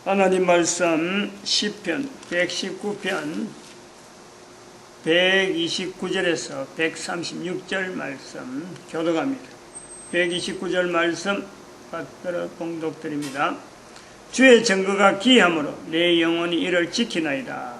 하나님 말씀 시편 119편 129절에서 136절 말씀 교독합니다. 129절 말씀 받들어 봉독드립니다. 주의 증거가 기이함으로 내 영혼이 이를 지키나이다.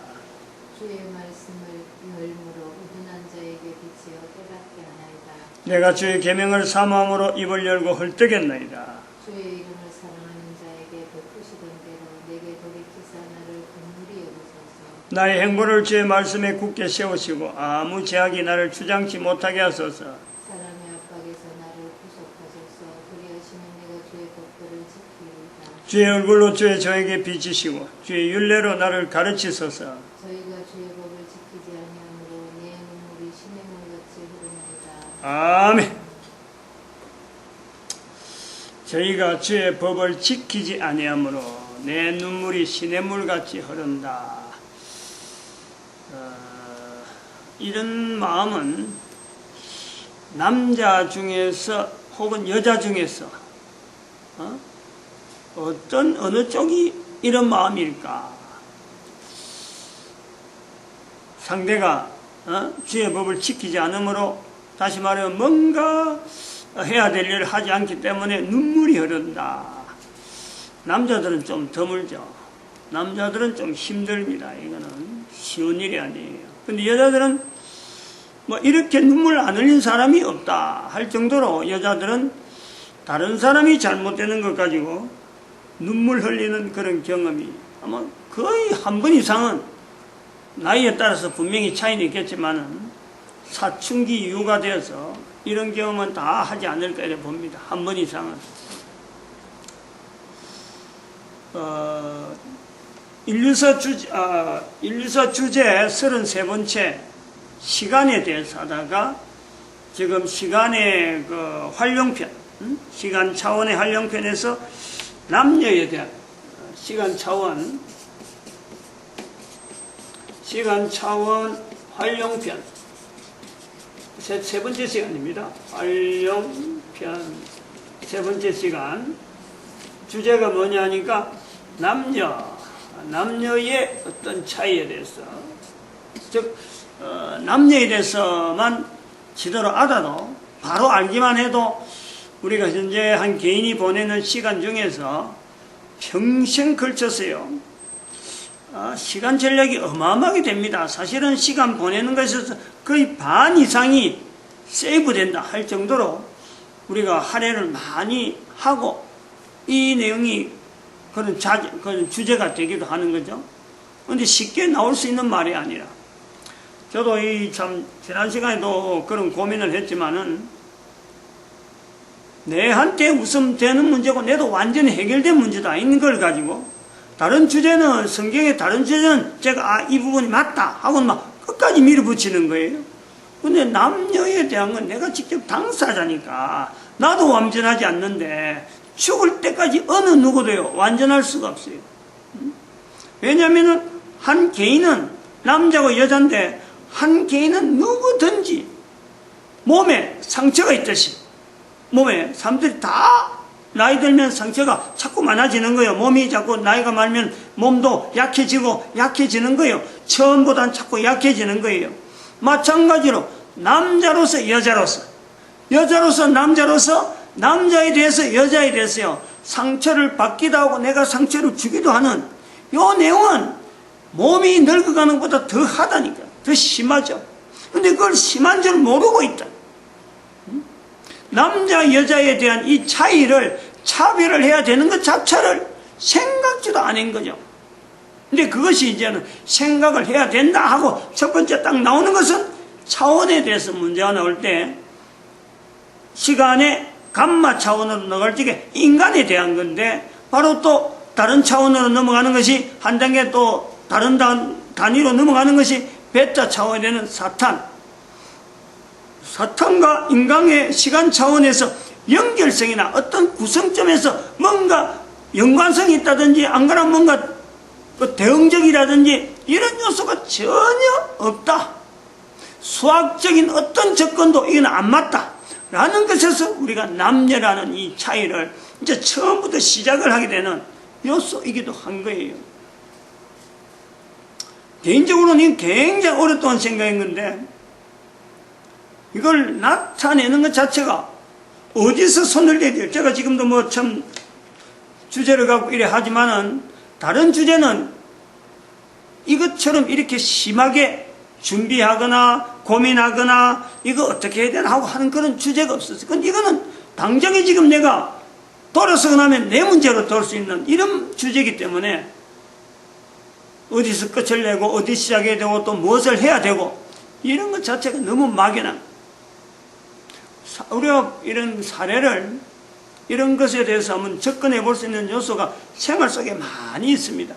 주의 말씀을 열무로 우둔한 자에게 비치어 깨닫게 하나이다. 내가 주의 계명을 사모함으로 입을 열고 헐떡였나이다. 주의 이름을 사랑하는 자에게 베푸시던 대로 내게 돌이키사 나를 긍휼히 여기소서. 나의 행보를 주의 말씀에 굳게 세우시고 아무 제약이 나를 주장치 못하게 하소서. 사람의 압박에서 나를 구속하소서. 그리하시면 내가 주의 법도를 지키리이다. 주의 얼굴로 주의 저에게 비치시고 주의 율례로 나를 가르치소서. 저희가 주의 법을 지키지 아니하므로 내 눈물이 시냇물같이 흐르나이다. 아멘. 저희가 주의 법을 지키지 아니하므로 내 눈물이 시냇물같이 흐른다. 이런 마음은 남자 중에서 혹은 여자 중에서 어느 쪽이 이런 마음일까? 상대가 주의 법을 지키지 않으므로, 다시 말하면 뭔가 해야 될 일을 하지 않기 때문에 눈물이 흐른다. 남자들은 좀 드물죠. 남자들은 좀 힘듭니다. 이거는 쉬운 일이 아니에요. 근데 여자들은 뭐 이렇게 눈물 안 흘린 사람이 없다 할 정도로 여자들은 다른 사람이 잘못되는 것 가지고 눈물 흘리는 그런 경험이 아마 거의 한 번 이상은, 나이에 따라서 분명히 차이는 있겠지만은 사춘기 이후가 되어서 이런 경험은 다 하지 않을까 이렇게 봅니다. 한 번 이상은. 인류사 주제 33번째 시간에 대해서 하다가 지금 시간의 그 활용편, 시간 차원의 활용편에서 남녀에 대한 시간 차원 활용편 세 번째 시간입니다. 활용편 세 번째 시간 주제가 뭐냐니까 남녀의 어떤 차이에 대해서, 즉 남녀에 대해서만 지도로 알아도 바로 알기만 해도 우리가 현재 한 개인이 보내는 시간 중에서 평생 걸쳐서요 시간 전략이 어마어마하게 됩니다. 사실은 시간 보내는 것에서 거의 반 이상이 세이브된다 할 정도로 우리가 할애를 많이 하고 이 내용이 그런 주제가 되기도 하는 거죠. 그런데 쉽게 나올 수 있는 말이 아니라, 저도 지난 시간에도 그런 고민을 했지만은 내한테 웃음 되는 문제고 내도 완전히 해결된 문제다 있는 걸 가지고 다른 주제는, 성경의 다른 주제는 제가 이 부분이 맞다 하고 막 끝까지 밀어붙이는 거예요. 근데 남녀에 대한 건 내가 직접 당사자니까 나도 완전하지 않는데 죽을 때까지 어느 누구도요 완전할 수가 없어요. 왜냐하면 한 개인은 남자고 여자인데 한 개인은 누구든지 몸에 상처가 있듯이, 몸에 사람들이 다 나이 들면 상처가 자꾸 많아지는 거예요. 몸이 자꾸 나이가 많으면 몸도 약해지는 거예요. 처음보다는 자꾸 약해지는 거예요. 마찬가지로 남자로서 여자로서 남자로서, 남자에 대해서 여자에 대해서요 상처를 받기도 하고 내가 상처를 주기도 하는 요 내용은 몸이 늙어가는 것보다 더 하다니까, 더 심하죠. 근데 그걸 심한 줄 모르고 있다. 남자 여자에 대한 이 차별을 해야 되는 것 자체를 생각지도 않은 거죠. 근데 그것이 이제는 생각을 해야 된다 하고 첫 번째 딱 나오는 것은 차원에 대해서 문제가 나올 때 시간의 감마 차원으로 넘어갈 적에 인간에 대한 건데, 바로 또 다른 차원으로 넘어가는 것이 한 단계 또 다른 단위로 넘어가는 것이 베타 차원이 되는 사탄과 인간의 시간 차원에서 연결성이나 어떤 구성점에서 뭔가 연관성이 있다든지 안 그러면 뭔가 대응적이라든지 이런 요소가 전혀 없다. 수학적인 어떤 접근도 이건 안 맞다 라는 것에서 우리가 남녀라는 이 차이를 이제 처음부터 시작을 하게 되는 요소이기도 한 거예요. 개인적으로는 굉장히 오랫동안 생각한 건데, 이걸 나타내는 것 자체가 어디서 손을 대야 돼요? 제가 지금도 뭐 참 주제를 갖고 이래 하지만은, 다른 주제는 이것처럼 이렇게 심하게 준비하거나 고민하거나 이거 어떻게 해야 되나 하고 하는 그런 주제가 없었어요. 근데 이거는 당장에 지금 내가 돌아서고 나면 내 문제로 돌 수 있는 이런 주제이기 때문에 어디서 끝을 내고 어디 시작해야 되고 또 무엇을 해야 되고 이런 것 자체가 너무 막연한, 우리가 이런 사례를 이런 것에 대해서 한번 접근해 볼 수 있는 요소가 생활 속에 많이 있습니다.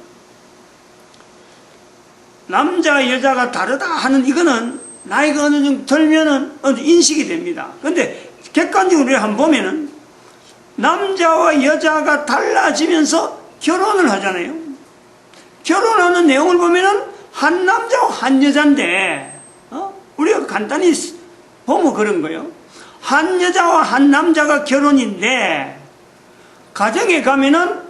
남자 여자가 다르다 하는 이거는 나이가 어느 정도 들면은 인식이 됩니다. 근데 객관적으로 한번 보면은 남자와 여자가 달라지면서 결혼을 하잖아요. 결혼하는 내용을 보면은 한 남자와 한 여자인데, 우리가 간단히 보면 그런 거예요. 한 여자와 한 남자가 결혼인데, 가정에 가면은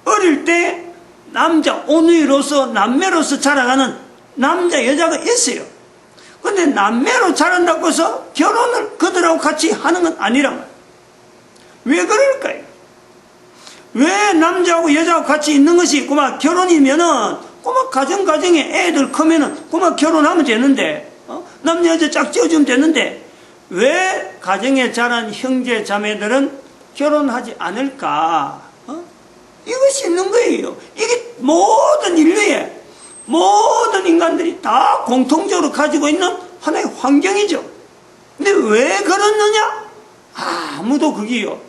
어릴 때 남자, 온누이로서 남매로서 자라가는 남자, 여자가 있어요. 근데 남매로 자란다고 해서 결혼을 그들하고 같이 하는 건 아니란 말이에요. 왜 그럴까요? 왜 남자하고 여자하고 같이 있는 것이 꼬마 결혼이면은 꼬마 가정에 애들 크면은 꼬마 결혼하면 되는데, 남자 여자 짝 지어주면 되는데 왜 가정에 자란 형제 자매들은 결혼하지 않을까? 이것이 있는 거예요. 이게 모든 인류의 모든 인간들이 다 공통적으로 가지고 있는 하나의 환경이죠. 근데 왜 그렇느냐? 아무도 그게요,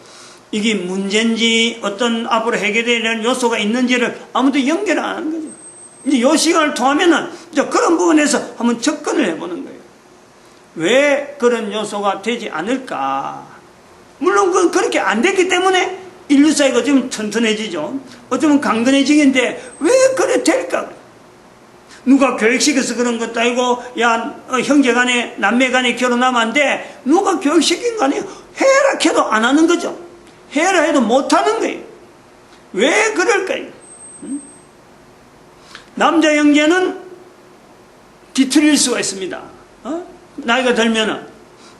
이게 문제인지 어떤 앞으로 해결되는 요소가 있는지를 아무도 연결 안 하는 거죠. 이제 이 시간을 통하면은 이제 그런 부분에서 한번 접근을 해보는 거예요. 왜 그런 요소가 되지 않을까? 물론 그렇게 안 됐기 때문에 인류 사회가 좀 튼튼해지죠. 어쩌면 강건해지는데 왜 그래 될까? 누가 교육시켜서 그런 것도 아니고, 야, 형제 간에, 남매 간에 결혼하면 안 돼. 누가 교육시킨 거 아니에요? 해라 해도 안 하는 거죠. 해라 해도 못 하는 거예요. 왜 그럴까요? 남자 형제는 뒤틀릴 수가 있습니다. 나이가 들면은.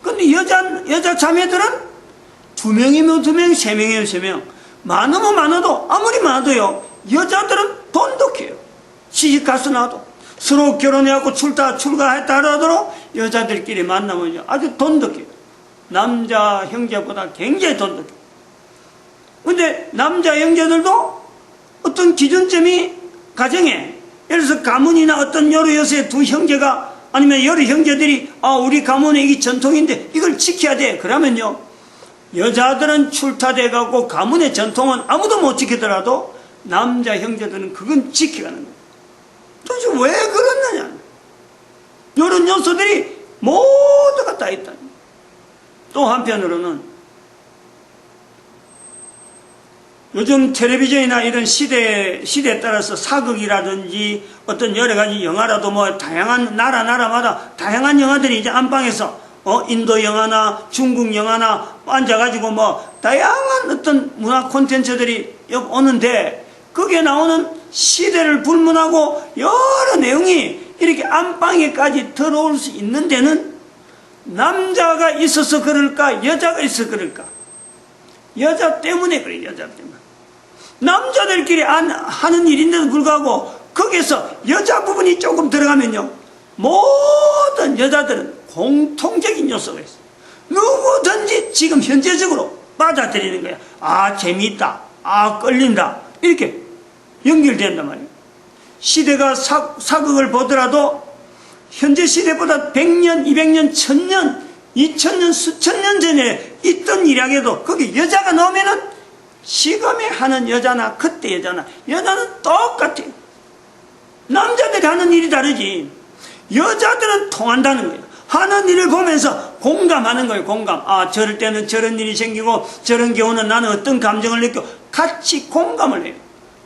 근데 여자 자매들은 2명이면 2명, 3명이면 3명. 많으면 많아도, 아무리 많아도요, 여자들은 돈독해요. 시집 가서 나도. 서로 결혼해갖고 출가했다 하더라도 여자들끼리 만나면요, 아주 돈독해요. 남자 형제보다 굉장히 돈독해요. 근데 남자 형제들도 어떤 기준점이 가정에, 예를 들어서 가문이나 어떤 여러 여수의 두 형제가 아니면 여러 형제들이 우리 가문의 이 전통인데 이걸 지켜야 돼. 그러면요, 여자들은 출타돼갖고 가문의 전통은 아무도 못 지키더라도 남자 형제들은 그건 지켜가는 거예요. 도대체 왜 그렇느냐? 이런 요소들이 모두가 다 있다. 또 한편으로는 요즘 텔레비전이나 이런 시대에 따라서 사극이라든지 어떤 여러 가지 영화라도 뭐 다양한 나라마다 다양한 영화들이 이제 안방에서 인도 영화나 중국 영화나 앉아가지고 뭐 다양한 어떤 문화 콘텐츠들이 오는데, 거기에 나오는 시대를 불문하고 여러 내용이 이렇게 안방에까지 들어올 수 있는 데는 남자가 있어서 그럴까, 여자가 있어서 그럴까? 여자 때문에 그래. 여자 때문에. 남자들끼리 하는 일인데도 불구하고 거기에서 여자 부분이 조금 들어가면요, 모든 여자들은 공통적인 요소가 있어요. 누구든지 지금 현재적으로 받아들이는 거야. 재미있다, 끌린다, 이렇게 연결된단 말이에요. 시대가 사극을 보더라도 현재 시대보다 100년, 200년, 1000년, 2000년, 수천 년 전에 있던 이야기도 거기 여자가 나오면은 시감에 하는 여자나 그때 여자는 똑같아요. 남자들이 하는 일이 다르지. 여자들은 통한다는 거예요. 하는 일을 보면서 공감하는 거예요. 공감. 저럴 때는 저런 일이 생기고 저런 경우는 나는 어떤 감정을 느끼고 같이 공감을 해요.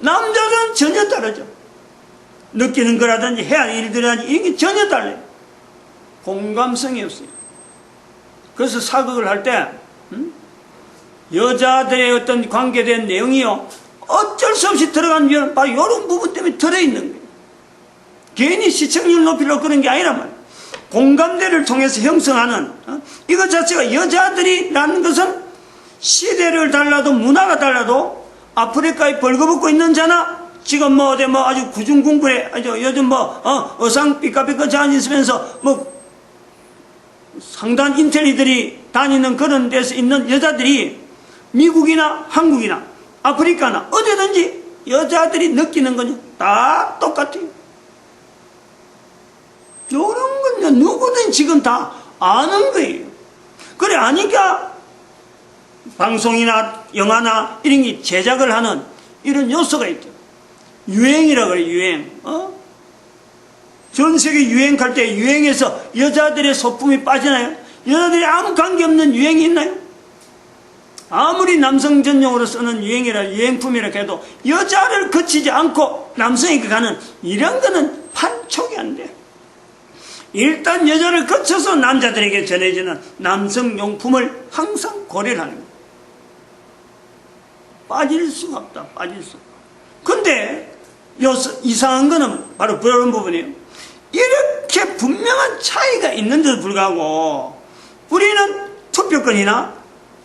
남자들은 전혀 다르죠. 느끼는 거라든지 해야 할 일들이라든지 이게 전혀 달라요. 공감성이 없어요. 그래서 사극을 할 때 여자들의 어떤 관계된 내용이요, 어쩔 수 없이 들어간 이유는 바로 이런 부분 때문에 들어있는 거예요. 괜히 시청률 높이려고 그런 게 아니란 말이에요. 공감대를 통해서 형성하는 이것 자체가 여자들이라는 것은 시대를 달라도 문화가 달라도 아프리카에 벌거벗고 있는 자나 지금 뭐 어디 뭐 아주 구중궁궐에 요즘 뭐 어상 삐까삐까 자앉아 있으면서 뭐 상단 인텔리들이 다니는 그런 데서 있는 여자들이 미국이나 한국이나 아프리카나 어디든지 여자들이 느끼는 건 다 똑같아요. 이런 건 누구든 지금 다 아는 거예요. 그래 아니까 방송이나 영화나 이런 게 제작을 하는 이런 요소가 있죠. 유행이라 그래 유행. 전 세계 유행할 때 유행에서 여자들의 소품이 빠지나요? 여자들이 아무 관계없는 유행이 있나요? 아무리 남성 전용으로 쓰는 유행품이라 해도 여자를 거치지 않고 남성에게 가는 이런 거는 판촉이 안 돼. 일단 여자를 거쳐서 남자들에게 전해지는 남성 용품을 항상 고려를 하는 거예요. 빠질 수가 없다. 빠질 수 없다. 근데 이상한 거는 바로 그런 부분이에요. 이렇게 분명한 차이가 있는데도 불구하고 우리는 투표권이나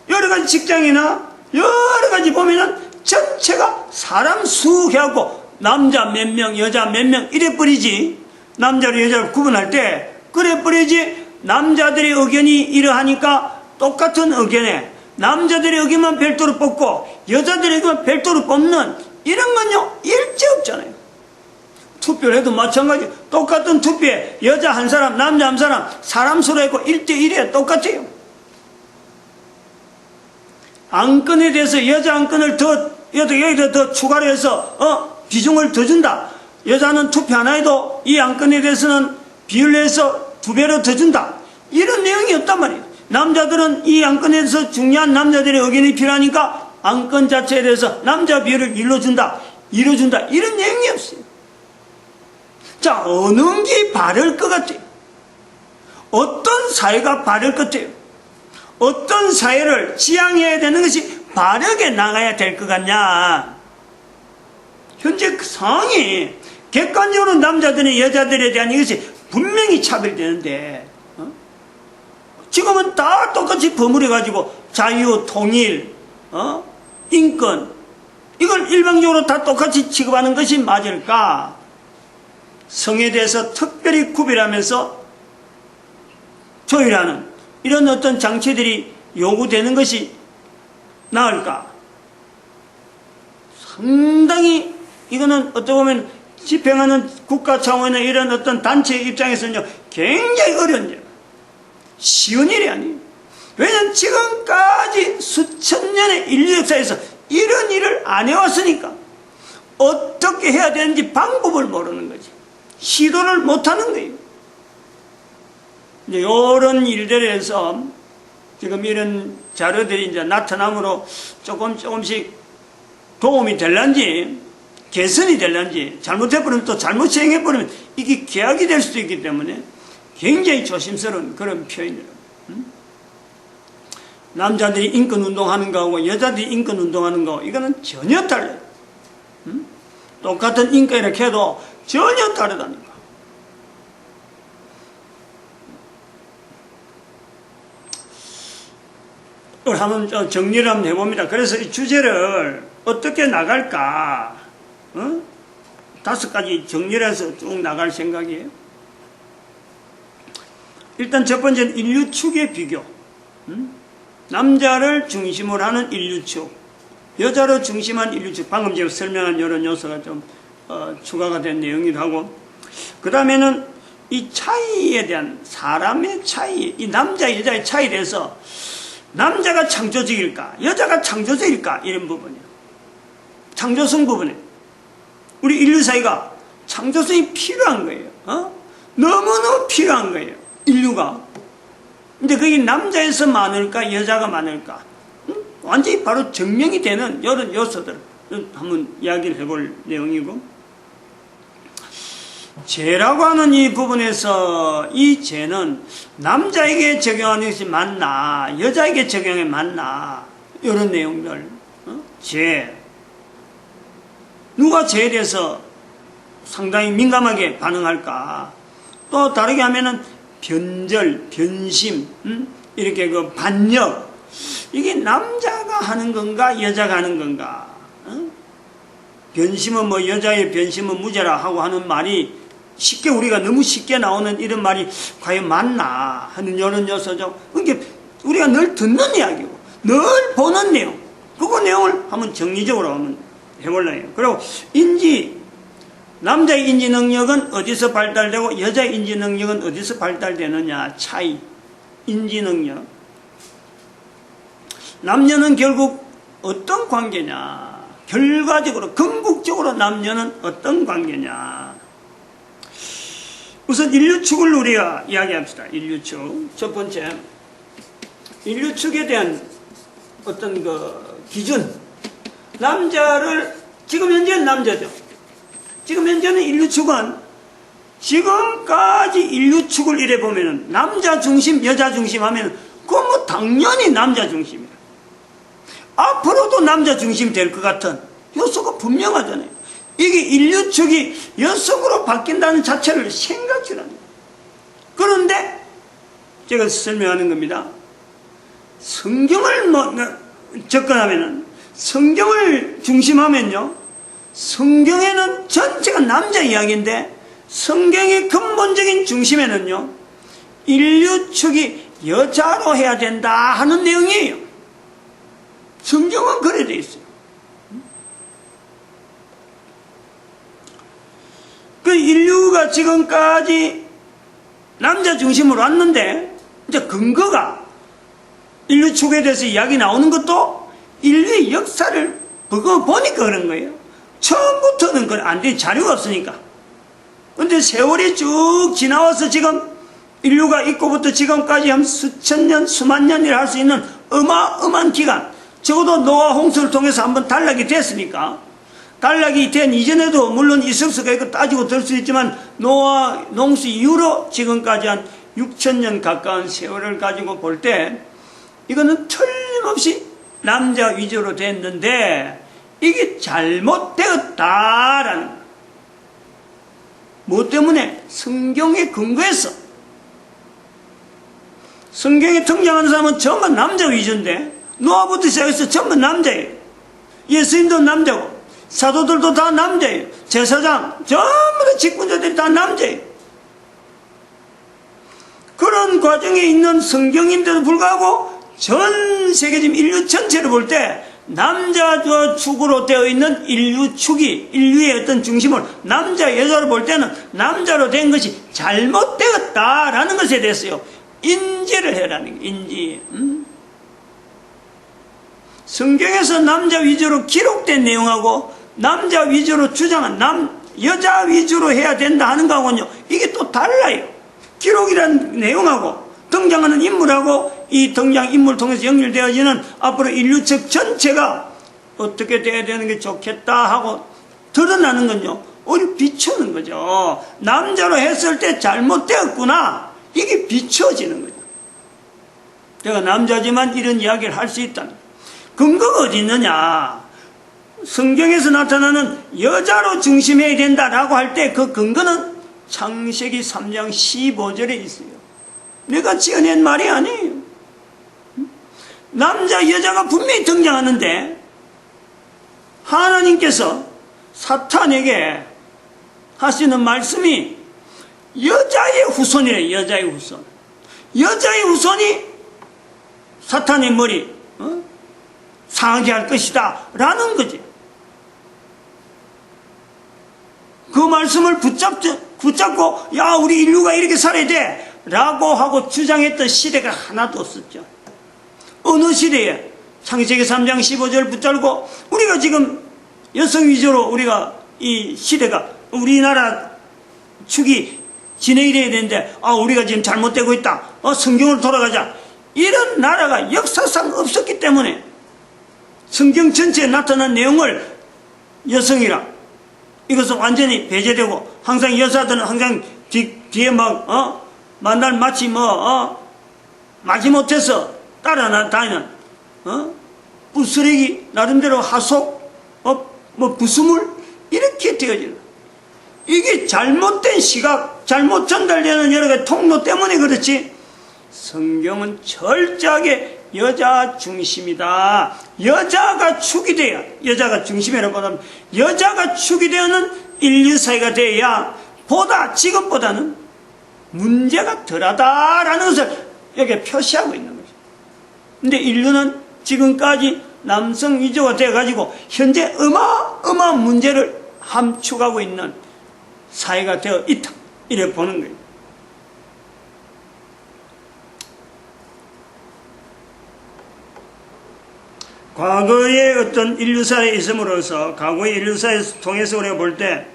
여러 가지 직장이나 여러 가지 보면은 전체가 사람 수하고 남자 몇 명, 여자 몇 명 이래 버리지. 남자를 여자를 구분할 때 그래 버리지. 남자들의 의견이 이러하니까 똑같은 의견에 남자들의 의견만 별도로 뽑고 여자들의 의견만 별도로 뽑는 이런 건요 일제 없잖아요. 투표를 해도 마찬가지. 똑같은 투표에 여자 한 사람 남자 한 사람 수로 했고 1대1에 똑같아요. 안건에 대해서 여자 안건을 여기다 더 추가로 해서 비중을 더 준다. 여자는 투표 하나 해도 이 안건에 대해서는 비율로 해서 2배로 더 준다. 이런 내용이 없단 말이에요. 남자들은 이 안건에 대해서 중요한 남자들의 의견이 필요하니까 안건 자체에 대해서 남자 비율을 1로 준다. 2로 준다. 이런 내용이 없어요. 자, 어느 게 바를 것 같아요? 어떤 사회가 바를 것 같아요? 어떤 사회를 지향해야 되는 것이 바르게 나가야 될 것 같냐? 현재 그 상황이 객관적으로 남자들이 여자들에 대한 이것이 분명히 차별되는데 지금은 다 똑같이 버무려가지고 자유, 통일, 인권 이걸 일방적으로 다 똑같이 취급하는 것이 맞을까? 성에 대해서 특별히 구별하면서 조율하는 이런 어떤 장치들이 요구되는 것이 나을까? 상당히 이거는 어떻게 보면 집행하는 국가 차원의 이런 어떤 단체의 입장에서는요 굉장히 어려운 일, 쉬운 일이 아니에요. 왜냐하면 지금까지 수천 년의 인류 역사에서 이런 일을 안 해왔으니까 어떻게 해야 되는지 방법을 모르는 거지. 시도를 못하는 거예요. 이제 이런 일들에 해서 지금 이런 자료들이 이제 나타남으로 조금씩 도움이 될런지 개선이 될런지 잘못해버리면 또 잘못 시행해버리면 이게 계약이 될 수도 있기 때문에 굉장히 조심스러운 그런 표현이에요. 남자들이 인권운동하는 거하고 여자들이 인권운동하는 거 이거는 전혀 달라요. 똑같은 인권이라고 해도 전혀 다르다니까. 이걸 한번 정리를 한번 해봅니다. 그래서 이 주제를 어떻게 나갈까? 5가지 정리를 해서 쭉 나갈 생각이에요. 일단 첫 번째는 인류축의 비교. 남자를 중심으로 하는 인류축, 여자를 중심한 인류축. 방금 제가 설명한 이런 요소가 좀 추가가 된 내용이기도 하고, 그 다음에는 이 차이에 대한 사람의 차이, 이 남자 여자의 차이에 대해서 남자가 창조적일까 여자가 창조적일까 이런 부분이에요. 창조성 부분에 우리 인류 사회가 창조성이 필요한 거예요. 너무너무 필요한 거예요, 인류가. 근데 그게 남자에서 많을까 여자가 많을까, 완전히 바로 증명이 되는 이런 요소들을 한번 이야기를 해볼 내용이고, 죄라고 하는 이 부분에서 이 죄는 남자에게 적용하는 것이 맞나 여자에게 적용이 맞나 이런 내용들. 죄 누가 제에 대해서 상당히 민감하게 반응할까? 또 다르게 하면은 변절, 변심, 이렇게 그 반역, 이게 남자가 하는 건가 여자가 하는 건가? 변심은 뭐 여자의 변심은 무죄라 하고 하는 말이 쉽게 우리가 너무 쉽게 나오는 이런 말이 과연 맞나 하는 이런 요소죠. 그러니까 우리가 늘 듣는 이야기고 늘 보는 내용, 그거 내용을 한번 정리적으로 한번 해볼래요. 그리고 남자의 인지 능력은 어디서 발달되고 여자의 인지 능력은 어디서 발달되느냐 차이. 인지 능력. 남녀는 결국 어떤 관계냐? 결과적으로 궁극적으로 남녀는 어떤 관계냐? 우선 인류축을 우리가 이야기합시다. 인류축. 첫 번째, 인류축에 대한 어떤 그 기준. 남자를 지금 현재는 남자죠. 지금 현재는 인류축은 지금까지 인류축을 이래 보면은 남자 중심, 여자 중심 하면은 그건 뭐 당연히 남자 중심이야. 앞으로도 남자 중심 될 것 같은 요소가 분명하잖아요. 이게 인류축이 여성으로 바뀐다는 자체를 생각지를 않아요. 그런데 제가 설명하는 겁니다. 성경을 접근하면은 성경을 중심하면요, 성경에는 전체가 남자 이야기인데 성경의 근본적인 중심에는요 인류축이 여자로 해야 된다 하는 내용이에요. 성경은 그래 돼 있어요. 그 인류가 지금까지 남자 중심으로 왔는데 이제 근거가 인류축에 대해서 이야기 나오는 것도 인류의 역사를 보니까 그런 거예요. 처음부터는 그건 안 돼. 자료가 없으니까. 근데 세월이 쭉 지나와서 지금 인류가 있고부터 지금까지 한 수천 년, 수만 년이라 할 수 있는 어마어마한 기간, 적어도 노아 홍수를 통해서 한번 단락이 됐으니까, 단락이 된 이전에도 물론 있을 수가 있고 따지고 들 수 있지만 노아 홍수 이후로 지금까지 한 6,000년 가까운 세월을 가지고 볼 때 이거는 틀림없이 남자 위주로 됐는데 이게 잘못되었다라는 거예요. 뭐 때문에? 성경에 근거해서. 성경에 등장하는 사람은 전부 남자 위주인데 노아부터 시작해서 전부 남자예요. 예수님도 남자고 사도들도 다 남자예요. 제사장 전부 다 직분자들이 다 남자예요. 그런 과정에 있는 성경인데도 불구하고 전 세계적 인류 전체를 볼 때 남자 축으로 되어 있는 인류축이 인류의 어떤 중심을 남자 여자로 볼 때는 남자로 된 것이 잘못되었다라는 것에 대해서요 인지를 해라는 거예요. 인지. 성경에서 남자 위주로 기록된 내용하고 남자 위주로 주장한 여자 위주로 해야 된다 하는 거하고는요 이게 또 달라요. 기록이란 내용하고 등장하는 인물하고 이 등장인물을 통해서 연결되어지는 앞으로 인류측 전체가 어떻게 돼야 되는 게 좋겠다 하고 드러나는 건요 오히려 비추는 거죠. 남자로 했을 때 잘못되었구나 이게 비춰지는 거죠. 내가 남자지만 이런 이야기를 할 수 있다는 근거가 어디 있느냐. 성경에서 나타나는 여자로 중심해야 된다라고 할 때 그 근거는 창세기 3장 15절에 있어요. 내가 지어낸 말이 아니에요. 남자 여자가 분명히 등장하는데 하나님께서 사탄에게 하시는 말씀이 여자의 후손이래. 여자의 후손. 여자의 후손이 사탄의 머리 상하게 할 것이다 라는 거지. 그 말씀을 붙잡고 야 우리 인류가 이렇게 살아야 돼 라고 하고 주장했던 시대가 하나도 없었죠. 어느 시대에 창세기 3장 15절 붙잡고 우리가 지금 여성 위주로 우리가 이 시대가 우리나라 축이 진행이 돼야 되는데 우리가 지금 잘못되고 있다. 성경으로 돌아가자. 이런 나라가 역사상 없었기 때문에 성경 전체에 나타난 내용을 여성이라 이것은 완전히 배제되고 항상 여자들은 항상 뒤에 만날 마치 마지못해서 따라다니는 부스레기 나름대로 하속 부수물 이렇게 되어지는, 이게 잘못된 시각, 잘못 전달되는 여러 가지 통로 때문에 그렇지, 성경은 철저하게 여자 중심이다. 여자가 축이 돼야, 여자가 중심이라고 하면 여자가 축이 되는 인류 사회가 돼야 보다, 지금보다는 문제가 덜하다라는 것을 여기에 표시하고 있는 거죠. 근데 인류는 지금까지 남성 위주가 되어가지고 현재 어마어마한 문제를 함축하고 있는 사회가 되어 있다. 이래 보는 거예요. 과거의 어떤 인류사에 있음으로써, 과거의 인류사에 통해서 우리가 볼 때,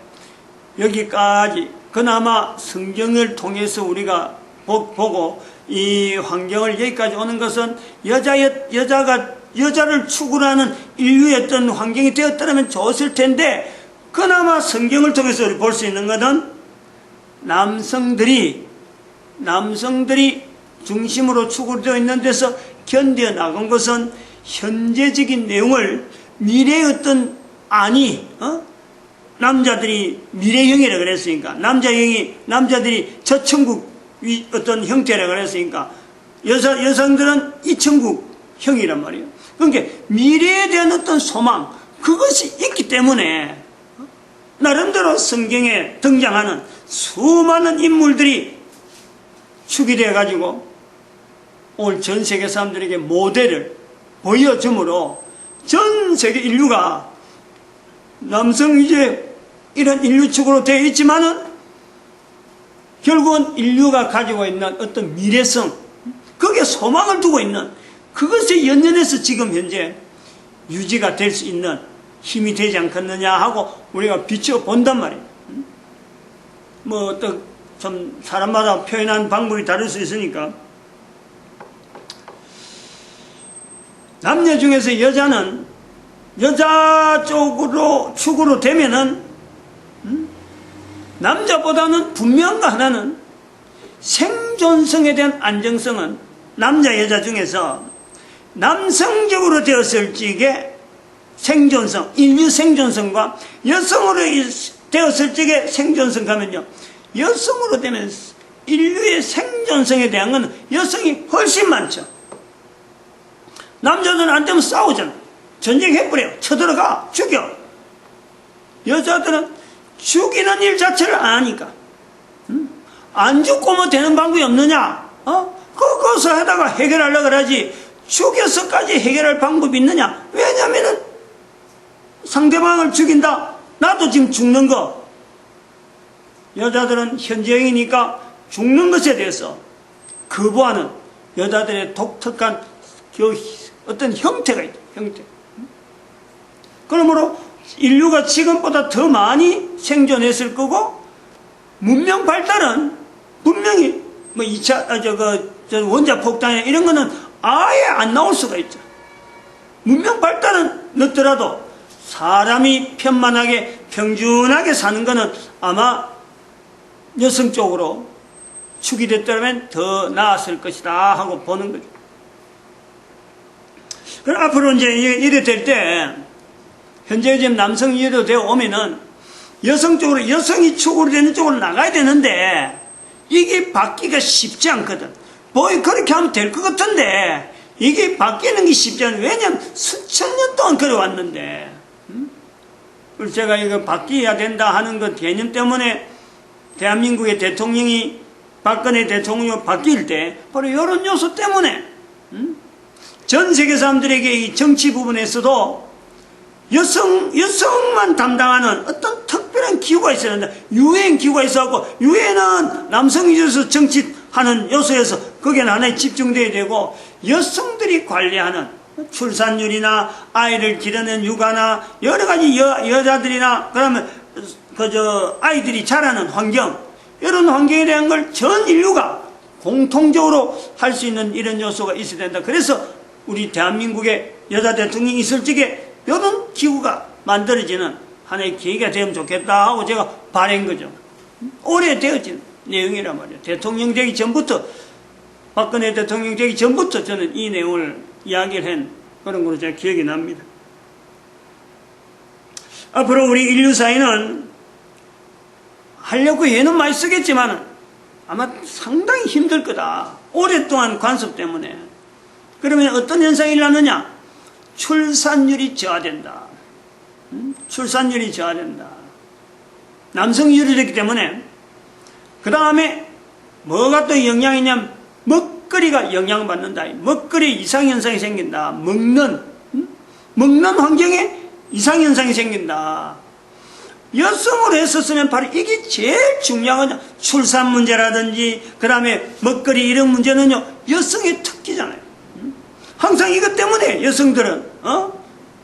여기까지, 그나마 성경을 통해서 우리가 보고, 이 환경을 여기까지 오는 것은 여자를 축으로 하는 인류의 어떤 환경이 되었더라면 좋았을 텐데, 그나마 성경을 통해서 우리 볼 수 있는 것은 남성들이 중심으로 축으로 되어 있는 데서 견뎌 나간 것은 현재적인 내용을 미래의 어떤 남자들이 미래형이라고 그랬으니까, 남자들이 저천국 어떤 형태라고 그랬으니까, 여성들은 이천국형이란 말이에요. 그러니까 미래에 대한 어떤 소망, 그것이 있기 때문에 나름대로 성경에 등장하는 수많은 인물들이 축이 되어가지고 오늘 전 세계 사람들에게 모델을 보여줌으로 전 세계 인류가 남성 이제 이런 인류축으로 되어 있지만은 결국은 인류가 가지고 있는 어떤 미래성, 거기에 소망을 두고 있는 그것에 연연해서 지금 현재 유지가 될 수 있는 힘이 되지 않겠느냐 하고 우리가 비춰본단 말이에요. 뭐 어떤 좀 사람마다 표현하는 방법이 다를 수 있으니까, 남녀 중에서 여자는 여자 쪽으로 축으로 되면은 남자보다는 분명한 거 하나는 생존성에 대한 안정성은 남자 여자 중에서 남성적으로 되었을 적에 생존성, 인류 생존성과 여성으로 되었을 적에 생존성 가면요, 여성으로 되면 인류의 생존성에 대한 건 여성이 훨씬 많죠. 남자들은 안 되면 싸우잖아. 전쟁해버려. 쳐들어가. 죽여. 여자들은 죽이는 일 자체를 안 하니까. 안 죽고 뭐 되는 방법이 없느냐? 그것을 하다가 해결하려고 그러지. 죽여서까지 해결할 방법이 있느냐? 왜냐면은 상대방을 죽인다. 나도 지금 죽는 거. 여자들은 현재형이니까 죽는 것에 대해서 거부하는 여자들의 독특한 어떤 형태가 있다. 형태. 그러므로 인류가 지금보다 더 많이 생존했을 거고, 문명 발달은 분명히 뭐 2차 원자 폭탄이나 이런 거는 아예 안 나올 수가 있죠. 문명 발달은 늦더라도 사람이 편만하게 평준하게 사는 거는 아마 여성 쪽으로 축이 됐다면 더 나았을 것이다 하고 보는 거죠. 그럼 앞으로 이제 이래 될 때, 현재 지금 남성 이해도 되어 오면은 여성 쪽으로, 여성이 축으로 되는 쪽으로 나가야 되는데, 이게 바뀌기가 쉽지 않거든. 그렇게 하면 될 것 같은데, 이게 바뀌는 게 쉽지 않아요. 왜냐면 수천 년 동안 그래왔는데, 그래서 제가 이거 바뀌어야 된다 하는 그 개념 때문에 대한민국의 대통령이 박근혜 대통령이 바뀔 때, 바로 이런 요소 때문에, 전 세계 사람들에게 이 정치 부분에서도 여성만 담당하는 어떤 특별한 기구가 있어야 한다. 유엔 기구가 있어갖고, 유엔은 남성 위주에서 정치하는 요소에서 거기에 하나에 집중돼야 되고, 여성들이 관리하는 출산율이나 아이를 기르는 육아나 여러 가지 여자들이나, 그러면 아이들이 자라는 환경, 이런 환경에 대한 걸 전 인류가 공통적으로 할 수 있는 이런 요소가 있어야 된다. 그래서 우리 대한민국에 여자 대통령이 있을 적에 이런 기구가 만들어지는 하나의 계기가 되면 좋겠다 하고 제가 바란 거죠. 오래되어진 내용이란 말이에요. 대통령 되기 전부터, 박근혜 대통령 되기 전부터 저는 이 내용을 이야기를 한 그런 걸로 제가 기억이 납니다. 앞으로 우리 인류 사회는 하려고 애는 많이 쓰겠지만 아마 상당히 힘들 거다. 오랫동안 관습 때문에. 그러면 어떤 현상이 일어나느냐? 출산율이 저하된다. 출산율이 저하된다. 남성이 유리됐기 때문에. 그 다음에 뭐가 또 영향이냐면 먹거리가 영향받는다. 먹거리 이상현상이 생긴다. 먹는 환경에 이상현상이 생긴다. 여성으로 했었으면 바로 이게 제일 중요한 거냐. 출산 문제라든지 그 다음에 먹거리 이런 문제는요 여성의 특기잖아요. 항상 이것 때문에 여성들은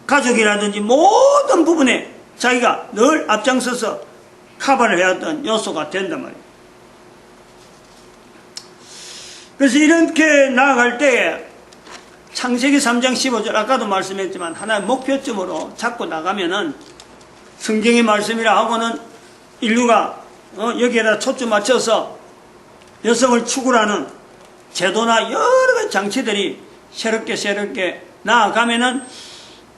가족이라든지 모든 부분에 자기가 늘 앞장서서 커버를 해왔던 요소가 된단 말이에요. 그래서 이렇게 나아갈 때 창세기 3장 15절 아까도 말씀했지만 하나의 목표점으로 잡고 나가면은 성경의 말씀이라 하고는 인류가 여기에다 초점 맞춰서 여성을 추구하는 제도나 여러 가지 장치들이 새롭게 나아가면은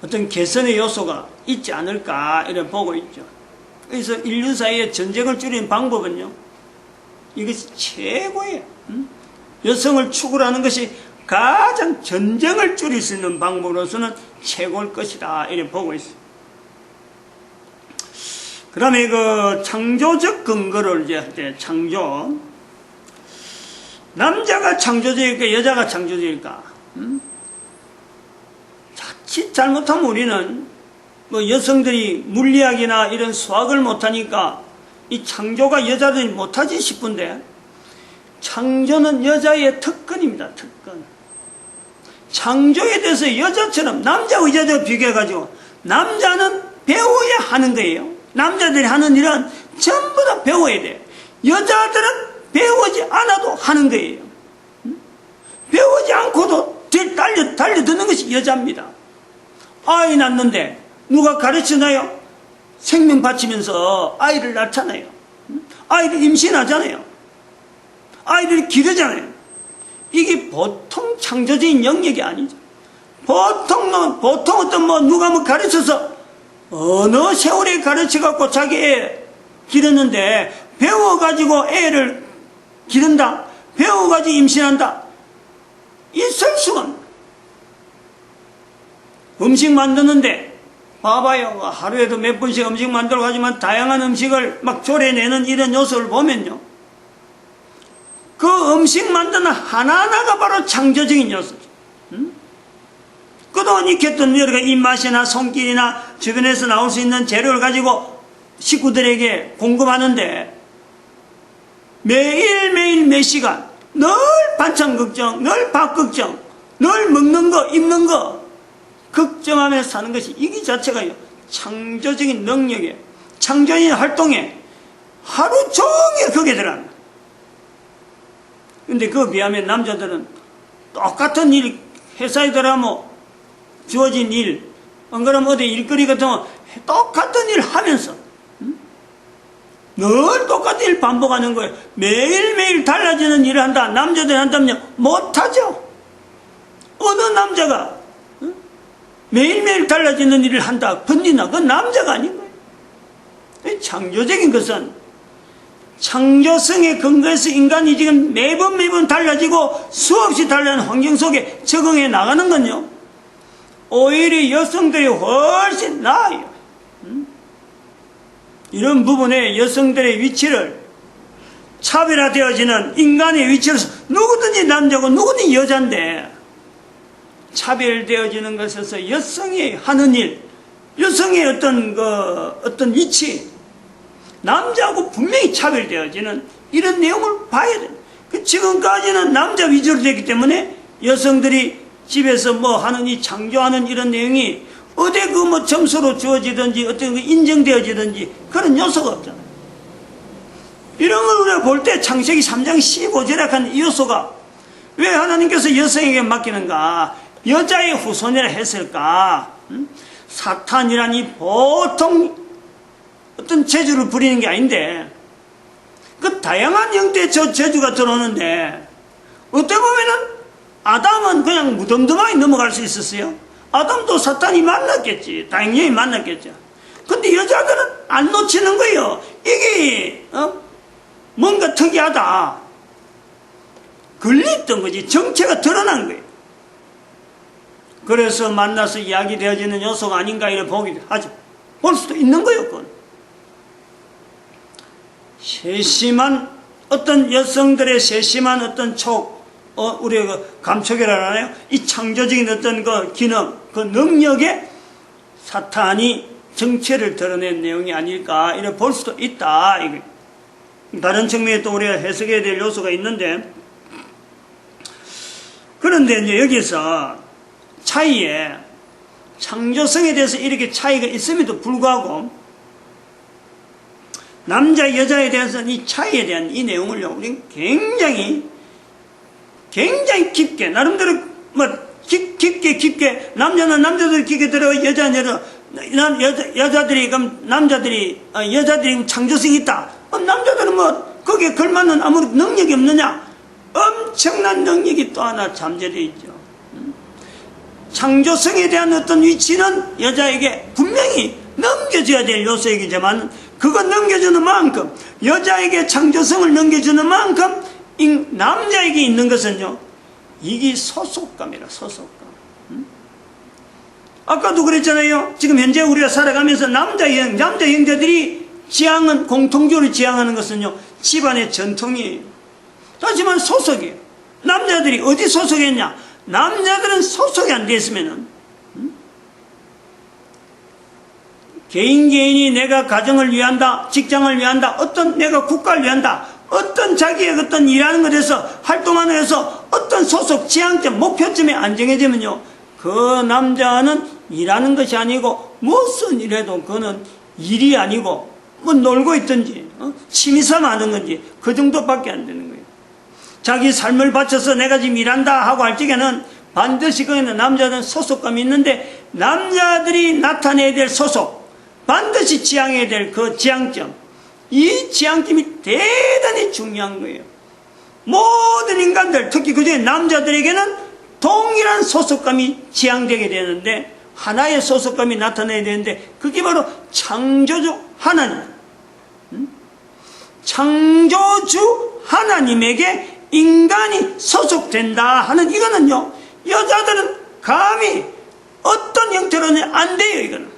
어떤 개선의 요소가 있지 않을까 이렇게 보고 있죠. 그래서 인류 사이의 전쟁을 줄이는 방법은요 이것이 최고예요. 여성을 추구하는 것이 가장 전쟁을 줄일 수 있는 방법으로서는 최고일 것이다 이렇게 보고 있어요. 그 다음에 그 창조적 근거를 이제 창조. 남자가 창조적일까, 여자가 창조적일까? 자칫 잘못하면 우리는 뭐 여성들이 물리학이나 이런 수학을 못하니까 이 창조가 여자들이 못하지 싶은데 창조는 여자의 특권입니다, 특권. 창조에 대해서 여자처럼 남자와 여자와 비교해가지고 남자는 배워야 하는 거예요. 남자들이 하는 일은 전부 다 배워야 돼요. 여자들은 배우지 않아도 하는 거예요. 배우지 않고도 달려드는 것이 여자입니다. 아이 낳는데 누가 가르치나요? 생명 바치면서 아이를 낳잖아요. 아이를 임신하잖아요. 아이를 기르잖아요. 이게 보통 창조적인 영역이 아니죠. 보통 어떤 누가 가르쳐서 어느 세월에 가르쳐갖고 자기 애 기르는데 배워가지고 애를 기른다. 배워가지고 임신한다. 있을 수가. 음식 만드는데 봐봐요. 하루에도 몇 번씩 음식 만들어 가지만 다양한 음식을 막 조려내는 이런 요소를 보면요. 그 음식 만드는 하나하나가 바로 창조적인 요소죠. 그동안 익혔던 여러 가지 입맛이나 손길이나 주변에서 나올 수 있는 재료를 가지고 식구들에게 공급하는데 매일매일 몇 시간 늘 반찬 걱정, 늘 밥 걱정, 늘 먹는 거, 입는 거 걱정하면서 사는 것이 이게 자체가 창조적인 능력에 창조적인 활동에 하루 종일 거기에 들어간다. 근데 그에 비하면 남자들은 똑같은 일 회사에 들어가면 주어진 일, 안 그러면 어디 일거리 같으면 똑같은 일 하면서 늘 똑같은 일 반복하는 거예요. 매일매일 달라지는 일을 한다. 남자들이 한다면요 못하죠. 어느 남자가 매일매일 달라지는 일을 한다 번지나 그건 남자가 아닌 거예요. 창조적인 것은 창조성의 근거에서 인간이 지금 매번 달라지고 수없이 달라지는 환경 속에 적응해 나가는 건요 오히려 여성들이 훨씬 나아요. 이런 부분에 여성들의 위치를 차별화되어지는 인간의 위치로서 누구든지 남자고 누구든지 여자인데 차별되어지는 것에서 여성이 하는 일, 여성의 어떤 위치, 남자하고 분명히 차별되어지는 이런 내용을 봐야 돼요. 지금까지는 남자 위주로 되기 때문에 여성들이 집에서 하는 이 창조하는 이런 내용이 어디 점수로 주어지든지 어떤 인정되어지든지 그런 요소가 없잖아요. 이런 걸 우리가 볼 때 창세기 3장 15절에 한 이 요소가 왜 하나님께서 여성에게 맡기는가? 여자의 후손이라 했을까? 사탄이라니 보통 어떤 재주를 부리는 게 아닌데 그 다양한 형태의 재주가 들어오는데 어떻게 보면은 아담은 그냥 무덤덤하게 넘어갈 수 있었어요. 아담도 사탄이 만났겠지. 당연히 만났겠죠. 근데 여자들은 안 놓치는 거예요. 이게 뭔가 특이하다. 걸렸던 거지. 정체가 드러난 거예요. 그래서 만나서 이야기되어지는 요소가 아닌가 이렇게 보기도 하죠. 볼 수도 있는 거예요. 그건. 세심한 어떤 여성들의 세심한 어떤 우리가 감촉이라 하나요? 이 창조적인 어떤 그 기능, 그 능력에 사탄이 정체를 드러낸 내용이 아닐까 이렇게 볼 수도 있다. 이게. 다른 측면에 또 우리가 해석해야 될 요소가 있는데, 그런데 이제 여기서 차이에 창조성에 대해서 이렇게 차이가 있음에도 불구하고 남자 여자에 대해서는 이 차이에 대한 이 내용을요 우리는 굉장히 깊게 나름대로 뭐 깊게 남자는 남자들이 깊게 들어 여자는 여자들이 그럼 여자들이 창조성이 있다. 남자들은 뭐 거기에 걸맞는 아무리 능력이 없느냐? 엄청난 능력이 또 하나 잠재되어 있죠. 창조성에 대한 어떤 위치는 여자에게 분명히 넘겨줘야 될 요소이기지만 그거 넘겨주는 만큼 여자에게 창조성을 넘겨주는 만큼 남자에게 있는 것은요 이게 소속감이라 소속감. 아까도 그랬잖아요. 지금 현재 우리가 살아가면서 남자 형제들이 공통적으로 지향하는 것은요 집안의 전통이에요. 하지만 소속이에요. 남자들이 어디 소속했냐? 남자들은 소속이 안 돼 있으면은 개인이 내가 가정을 위한다, 직장을 위한다, 내가 국가를 위한다, 자기의 어떤 일하는 것에서 활동하는 것에서 어떤 소속 지향점, 목표점에 안정해지면요 그 남자는 일하는 것이 아니고 무슨 일해도 그는 일이 아니고 뭐 놀고 있든지 취미삼아 하는 건지 그 정도밖에 안 되는 거예요. 자기 삶을 바쳐서 내가 지금 일한다 하고 할 적에는 반드시 거기는 남자는 소속감이 있는데 남자들이 나타내야 될 소속, 반드시 지향해야 될 그 지향점, 이 지향점이 대단히 중요한 거예요. 모든 인간들, 특히 그중에 남자들에게는 동일한 소속감이 지향되게 되는데 하나의 소속감이 나타나야 되는데 그게 바로 창조주 하나님, 창조주 하나님에게 인간이 소속된다 하는 이거는요 여자들은 감히 어떤 형태로는 안 돼요. 이거는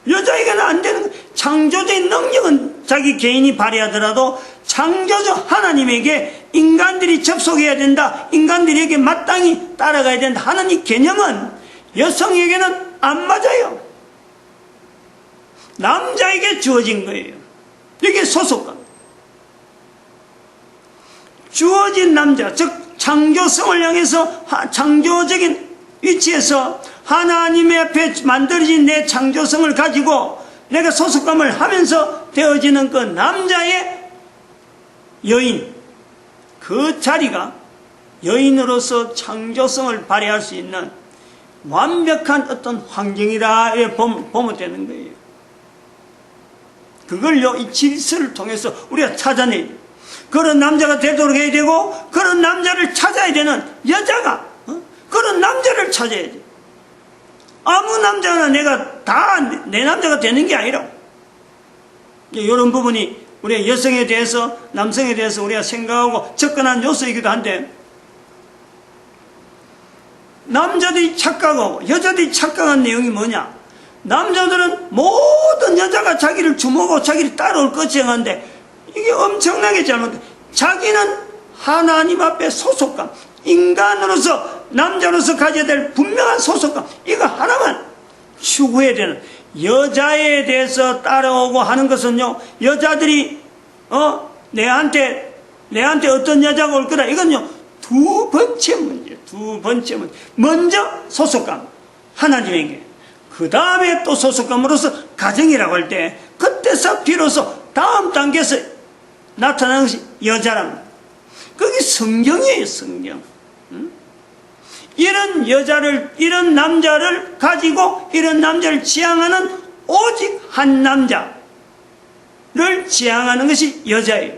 여자에게는 안 되는 거예요. 창조적인 능력은 자기 개인이 발휘하더라도 창조주 하나님에게 인간들이 접속해야 된다, 인간들에게 마땅히 따라가야 된다 하는 이 개념은 여성에게는 안 맞아요. 남자에게 주어진 거예요. 이게 소속감. 주어진 남자, 즉 창조성을 향해서 창조적인 위치에서 하나님의 앞에 만들어진 내 창조성을 가지고 내가 소속감을 하면서 되어지는 그 남자의 여인, 그 자리가 여인으로서 창조성을 발휘할 수 있는 완벽한 어떤 환경이라 보면 되는 거예요. 그걸요 이 질서를 통해서 우리가 찾아내야 돼요. 그런 남자가 되도록 해야 되고 그런 남자를 찾아야 되는 여자가 그런 남자를 찾아야 돼. 아무 남자나 내가 다 내 남자가 되는 게 아니라 이런 부분이 우리가 여성에 대해서 남성에 대해서 우리가 생각하고 접근한 요소이기도 한데 남자들이 착각하고 여자들이 착각한 내용이 뭐냐? 남자들은 모든 여자가 자기를 주목하고 자기를 따라올 것이야 하는데 이게 엄청나게 잘못돼. 자기는 하나님 앞에 소속감, 인간으로서 남자로서 가져야 될 분명한 소속감, 이거 하나만 추구해야 되는. 여자에 대해서 따라오고 하는 것은요 여자들이 내한테 어떤 여자가 올 거다, 이건요 두 번째 문제. 먼저 소속감 하나님에게, 그 다음에 또 소속감으로서 가정이라고 할 때 그때서 비로소 다음 단계에서 나타나는 것이 여자랍니다. 그게 성경이에요. 성경. 이런 남자를 가지고 이런 남자를 지향하는 오직 한 남자를 지향하는 것이 여자예요.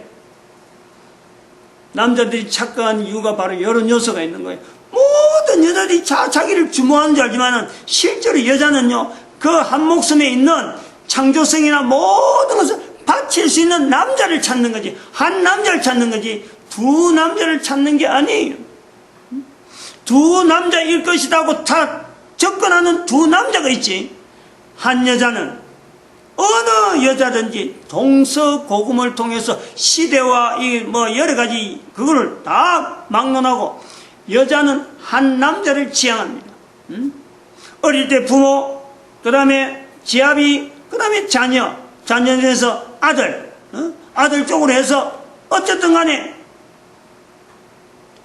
남자들이 착각한 이유가 바로 이런 요소가 있는 거예요. 모든 여자들이 자기를 주목하는 줄 알지만은 실제로 여자는요 그 한 목숨에 있는 창조성이나 모든 것을 바칠 수 있는 남자를 찾는 거지. 한 남자를 찾는 거지. 두 남자를 찾는 게 아니에요. 두 남자일 것이라고 다 접근하는 두 남자가 있지. 한 여자는 어느 여자든지 동서고금을 통해서 시대와 이 뭐 여러 가지 그거를 다 막론하고 여자는 한 남자를 지향합니다. 어릴 때 부모, 그 다음에 지아비, 그 다음에 자녀, 자녀 중에서 아들, 아들 쪽으로 해서 어쨌든 간에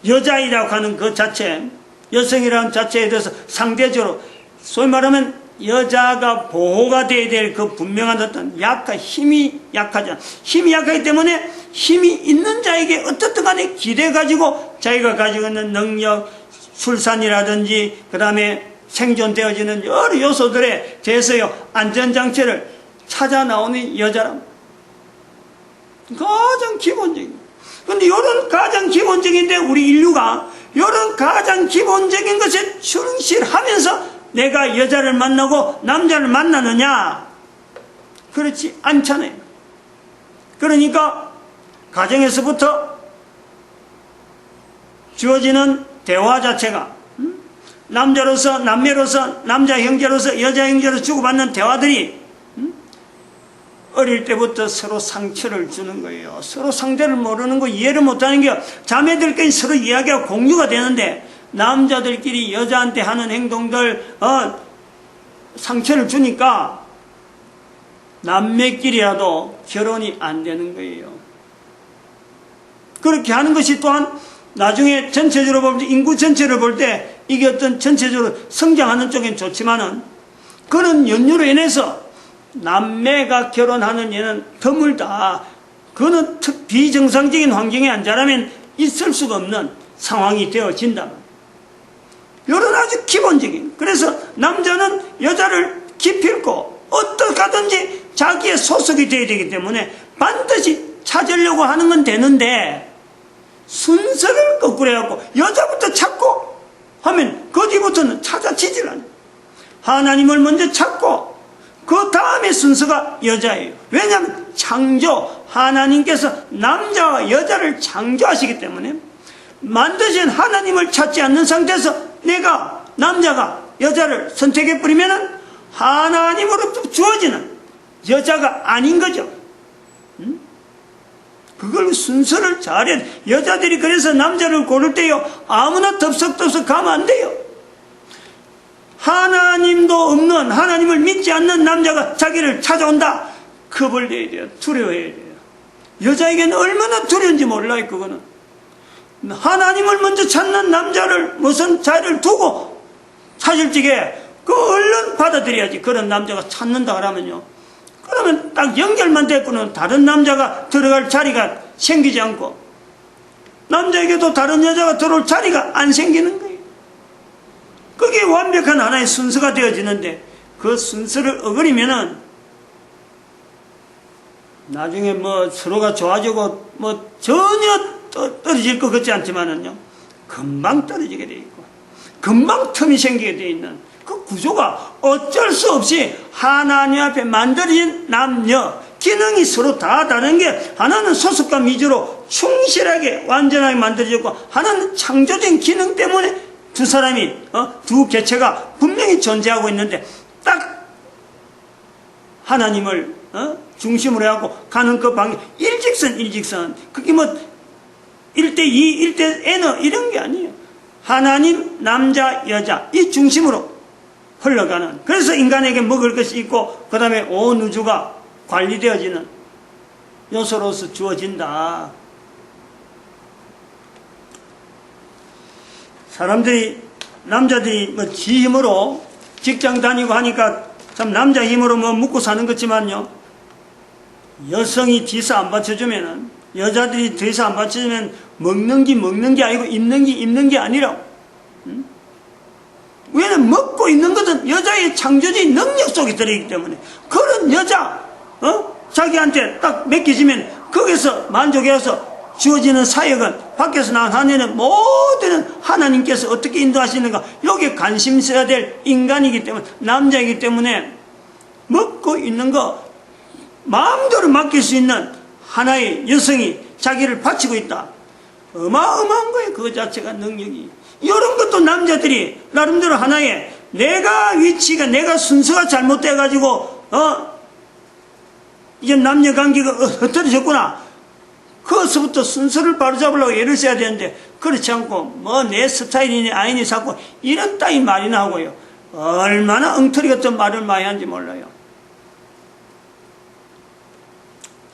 여자이라고 하는 그 자체, 여성이라는 자체에 대해서 상대적으로 소위 말하면 여자가 보호가 돼야 될 그 분명한 어떤 힘이 약하잖아. 힘이 약하기 때문에 힘이 있는 자에게 어떻든 간에 기대가지고 자기가 가지고 있는 능력, 출산이라든지 그 다음에 생존되어지는 여러 요소들에 대해서요 안전장치를 찾아 나오는 여자랍니다. 가장 기본적인. 근데 이런 가장 기본적인데 우리 인류가 이런 가장 기본적인 것에 충실하면서 내가 여자를 만나고 남자를 만나느냐? 그렇지 않잖아요. 그러니까 가정에서부터 주어지는 대화 자체가 남자로서 남매로서 남자 형제로서 여자 형제로서 주고받는 대화들이 어릴 때부터 서로 상처를 주는 거예요. 서로 상대를 모르는 거 이해를 못하는 게 자매들끼리 서로 이야기하고 공유가 되는데 남자들끼리 여자한테 하는 행동들 상처를 주니까 남매끼리라도 결혼이 안 되는 거예요. 그렇게 하는 것이 또한 나중에 전체적으로 볼 때 인구 전체를 볼 때 이게 어떤 전체적으로 성장하는 쪽엔 좋지만은 그런 연유로 인해서 남매가 결혼하는 예는 드물다. 그거는 비정상적인 환경에 안 자라면 있을 수가 없는 상황이 되어진다. 이런 아주 기본적인. 그래서 남자는 여자를 기필코 어떻게 하든지 자기의 소속이 되어야 되기 때문에 반드시 찾으려고 하는 건 되는데 순서를 거꾸로 해갖고 여자부터 찾고 하면 그 뒤부터는 찾아지질 않아요. 하나님을 먼저 찾고 그 다음에 순서가 여자예요. 왜냐하면 창조, 하나님께서 남자와 여자를 창조하시기 때문에 만드신 하나님을 찾지 않는 상태에서 내가 남자가 여자를 선택해버리면 하나님으로부터 주어지는 여자가 아닌 거죠. 그걸 순서를 잘해야 돼. 여자들이 그래서 남자를 고를 때요 아무나 덥석덥석 가면 안 돼요. 하나님도 없는, 하나님을 믿지 않는 남자가 자기를 찾아온다. 겁을 내야 돼요. 두려워해야 돼요. 여자에게는 얼마나 두려운지 몰라요. 그거는 하나님을 먼저 찾는 남자를 무슨 자리를 두고 사실직에 그 얼른 받아들여야지. 그런 남자가 찾는다 그러면요, 그러면 딱 연결만 됐고는 다른 남자가 들어갈 자리가 생기지 않고 남자에게도 다른 여자가 들어올 자리가 안 생기는 거예요. 그게 완벽한 하나의 순서가 되어지는데 그 순서를 어그리면은 나중에 뭐 서로가 좋아지고 뭐 전혀 떨어질 것 같지 않지만은요 금방 떨어지게 돼 있고 금방 틈이 생기게 돼 있는 그 구조가 어쩔 수 없이 하나님 앞에 만들어진 남녀 기능이 서로 다 다른 게 하나는 소속감 위주로 충실하게 완전하게 만들어졌고 하나는 창조적인 기능 때문에 두 사람이 두 개체가 분명히 존재하고 있는데 딱 하나님을 중심으로 해갖고 가는 그 방향 일직선 그게 뭐 1대2 1대 N 이런 게 아니에요. 하나님 남자 여자 이 중심으로 흘러가는, 그래서 인간에게 먹을 것이 있고 그 다음에 온 우주가 관리되어지는 요소로서 주어진다. 사람들이 남자들이 뭐 지 힘으로 직장 다니고 하니까 참 남자 힘으로 뭐 묵고 사는 거지만요 여성이 뒤서 안 받쳐주면은 여자들이 뒤서 안 받쳐주면 먹는 게 아니고 입는 게 아니라고. 왜냐면 먹고 있는 것은 여자의 창조적인 능력 속에 들어있기 때문에 그런 여자 자기한테 딱 맡겨지면 거기서 만족해서 주어지는 사역은 밖에서 나온 하나님은 모든 하나님께서 어떻게 인도하시는가 여기에 관심 있어야 될 인간이기 때문에 남자이기 때문에 먹고 있는 거 마음대로 맡길 수 있는 하나의 여성이 자기를 바치고 있다. 어마어마한 거예요. 그 자체가 능력이. 이런 것도 남자들이 나름대로 하나의 내가 위치가 내가 순서가 잘못돼가지고 이제 남녀관계가 흩어졌구나. 거기서부터 순서를 바로잡으려고 애를 써야 되는데 그렇지 않고 뭐 내 스타일이니 아니니 자꾸 이런 따위 말이나 하고요. 얼마나 엉터리 같은 말을 많이 하는지 몰라요.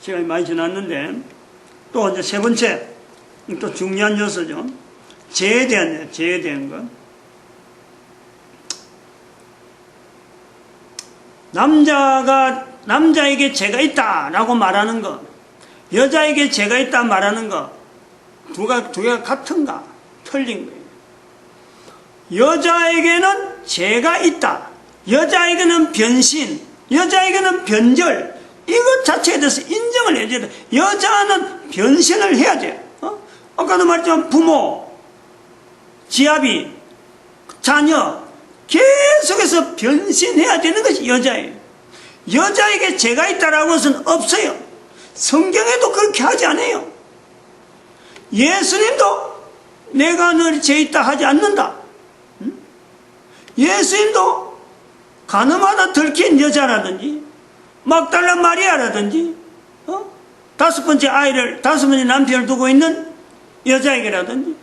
시간이 많이 지났는데 또 이제 세 번째 또 중요한 요소죠. 죄에 대한 것. 남자에게 죄가 있다라고 말하는 것, 여자에게 죄가 있다 말하는 것, 두 개가 같은가? 틀린 거예요. 여자에게는 죄가 있다. 여자에게는 변신, 여자에게는 변절, 이것 자체에 대해서 인정을 해줘야 돼. 여자는 변신을 해야 돼. 아까도 말했지만 부모, 지아비, 자녀, 계속해서 변신해야 되는 것이 여자예요. 여자에게 죄가 있다라는 것은 없어요. 성경에도 그렇게 하지 않아요. 예수님도 내가 늘 죄 있다 하지 않는다. 예수님도 가늠하다 들킨 여자라든지 막달라 마리아라든지 다섯 번째 남편을 두고 있는 여자에게라든지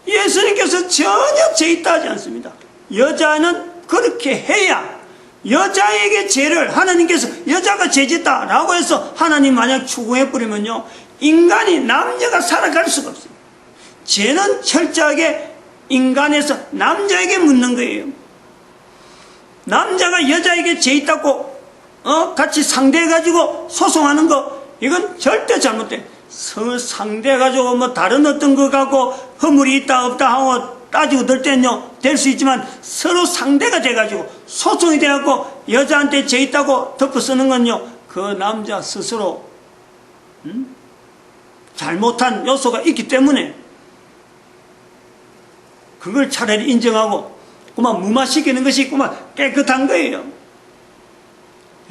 예수님께서 전혀 죄 있다 하지 않습니다. 여자는 그렇게 해야 여자에게 죄를 하나님께서 여자가 죄짓다 라고 해서 하나님 만약 추구해버리면요 인간이 남녀가 살아갈 수가 없어요. 죄는 철저하게 인간에서 남자에게 묻는 거예요. 남자가 여자에게 죄 있다고 같이 상대해가지고 소송하는 거 이건 절대 잘못돼. 상대해가지고 뭐 다른 어떤 거 갖고 허물이 있다 없다 하고 따지고 들 때는요 될 수 있지만 서로 상대가 돼가지고 소송이 돼갖고 여자한테 죄 있다고 덮어 쓰는 건요 그 남자 스스로 잘못한 요소가 있기 때문에 그걸 차라리 인정하고 그만 무마시키는 것이 그만 깨끗한 거예요.